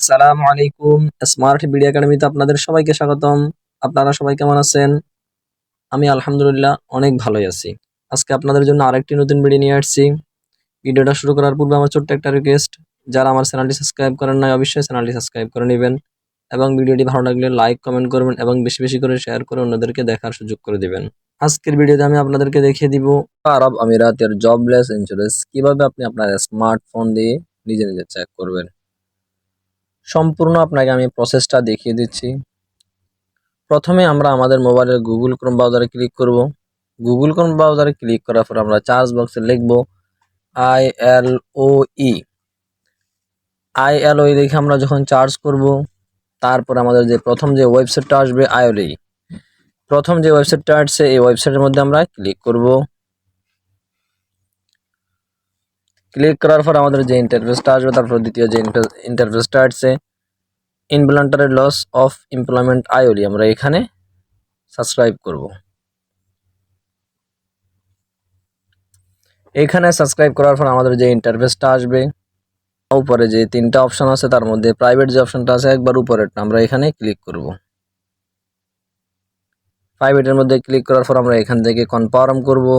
আসসালামু আলাইকুম। Smart video একাডেমিতে আপনাদের সবাইকে স্বাগতম। আপনারা সবাই কেমন আছেন? আমি আলহামদুলিল্লাহ অনেক ভালোই আছি। আজকে আপনাদের জন্য আরেকটি নতুন ভিডিও নিয়ে আসছি। ভিডিওটা শুরু করার পূর্বে আমার ছোট্ট একটা রিকোয়েস্ট, যারা আমার চ্যানেলটি সাবস্ক্রাইব করেন নাই অবশ্যই চ্যানেলটি সাবস্ক্রাইব করে নেবেন এবং ভিডিওটি ভালো লাগলে লাইক কমেন্ট করবেন এবং বেশি বেশি করে শেয়ার করে অন্যদেরকে দেখার সুযোগ করে দিবেন। আজকের ভিডিওতে আমি আপনাদেরকে দেখিয়ে দিব আরব আমিরাতের জবলেস ইন্স্যুরেন্স কিভাবে আপনি আপনার স্মার্টফোন দিয়ে নিজে নিজে চেক করবেন। সম্পূর্ণ আপনাকে আমি প্রসেসটা দেখিয়ে দিচ্ছি। প্রথমে আমরা আমাদের মোবাইলের গুগল ক্রোম ব্রাউজারে ক্লিক করব। গুগল ক্রোম ব্রাউজারে ক্লিক করার পর আমরা সার্চ বক্সে লিখব ILOE। ILOE লিখে আমরা যখন সার্চ করব, তারপর আমাদের যে প্রথম যে ওয়েবসাইটটা আসবে ILOE, প্রথম যে ওয়েবসাইটটা আসছে এই ওয়েবসাইটের মধ্যে আমরা ক্লিক করব। ক্লিক করার পর আমাদের যে ইন্টারফেসটা আসবে, তারপর দ্বিতীয় যে ইন্টারফেসটা আসছে ইনভলন্টারি লস অফ এমপ্লয়মেন্ট ILOE, আমরা এখানে সাবস্ক্রাইব করব। এখানে সাবস্ক্রাইব করার পর আমাদের যে ইন্টারফেসটা আসবে, উপরে যে তিনটা অপশন আছে তার মধ্যে প্রাইভেট যে অপশনটা আছে একবার উপরেরটা আমরা এখানে ক্লিক করব। প্রাইভেটের মধ্যে ক্লিক করার পর আমরা এখান থেকে কনফার্ম করব।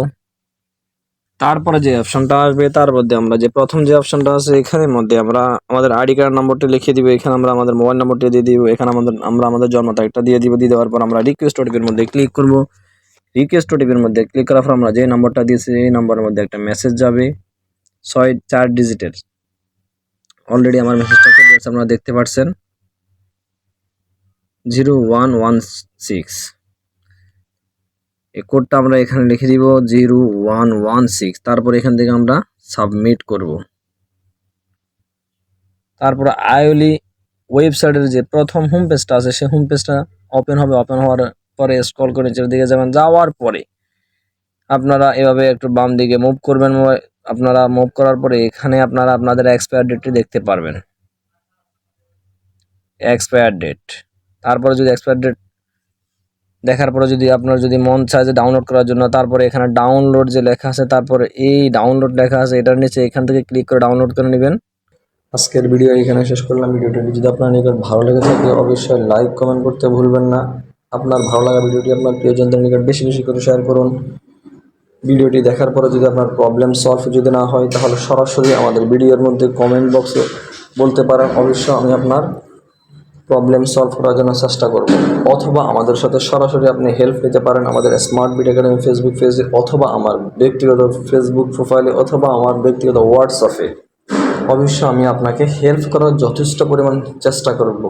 তারপরে যে অপশনটা আসবে তার মধ্যে আমরা যে প্রথম যে অপশনটা আছে এখানের মধ্যে আমরা আমাদের আইডি কার্ড নম্বরটা লিখে দিব, এখানে আমরা আমাদের মোবাইল নম্বরটা দিয়ে দিব, এখানে আমরা আমাদের জন্ম তারিখটা দিয়ে দিব। দিয়ে দেওয়ার পর আমরা রিকোয়েস্ট ওটিপির মধ্যে ক্লিক করব। রিকোয়েস্ট ওটিপির মধ্যে ক্লিক করার পর আমরা যে নম্বরটা দিয়েছি এই নম্বরের মধ্যে একটা মেসেজ যাবে 4 ডিজিটের। অলরেডি আমার মেসেজটা চলে গেছে, আপনারা দেখতে পাচ্ছেন 0116। এই কোডটা আমরা এখানে লিখে দিব 0116। তারপর এখান থেকে আমরা সাবমিট করব। তারপর ILOE ওয়েবসাইটের যে প্রথম হোম পেজটা আছে সেই হোম পেজটা ওপেন হবে। ওপেন হওয়ার পরে স্ক্রল করে নিচের দিকে যাবেন, যাওয়ার পরে আপনারা এভাবে একটু বাম দিকে মুভ করবেন। আপনারা মুভ করার পরে এখানে আপনারা আপনাদের এক্সপায়ার ডেটটি দেখতে পারবেন, এক্সপায়ার ডেট। তারপরে যদি এক্সপায়ার ডেট দেখার পরে যদি আপনার যদি মন চায় যে ডাউনলোড করার জন্য, তারপরে এখানে ডাউনলোড যে লেখা আছে, তারপরে এই ডাউনলোড লেখা আছে এটার নিচে এখান থেকে ক্লিক করে ডাউনলোড করে নেবেন। আজকের ভিডিও এখানে শেষ করলাম। ভিডিওটি যদি আপনার নিকট ভালো লেগে থাকে অবশ্যই লাইক কমেন্ট করতে ভুলবেন না। আপনার ভালো লাগা ভিডিওটি আপনার প্রিয়জনদের নিকট বেশি বেশি করে শেয়ার করুন। ভিডিওটি দেখার পরে যদি আপনার প্রবলেম সলভ যদি না হয় তাহলে সরাসরি আমাদের ভিডিওর মধ্যে কমেন্ট বক্সে বলতে পারেন, অবশ্যই আমি আপনার প্রবলেম সলভ করার জন্য চেষ্টা করব। অথবা আমাদের সাথে সরাসরি আপনি হেল্প নিতে পারেন আমাদের স্মার্ট ভিডিও একাডেমি ফেসবুক পেজে, অথবা আমার ব্যক্তিগত ফেসবুক প্রোফাইলে, অথবা আমার ব্যক্তিগত হোয়াটসঅ্যাপে। অবশ্যই আমি আপনাকে হেল্প করার যথেষ্ট পরিমাণ চেষ্টা করব।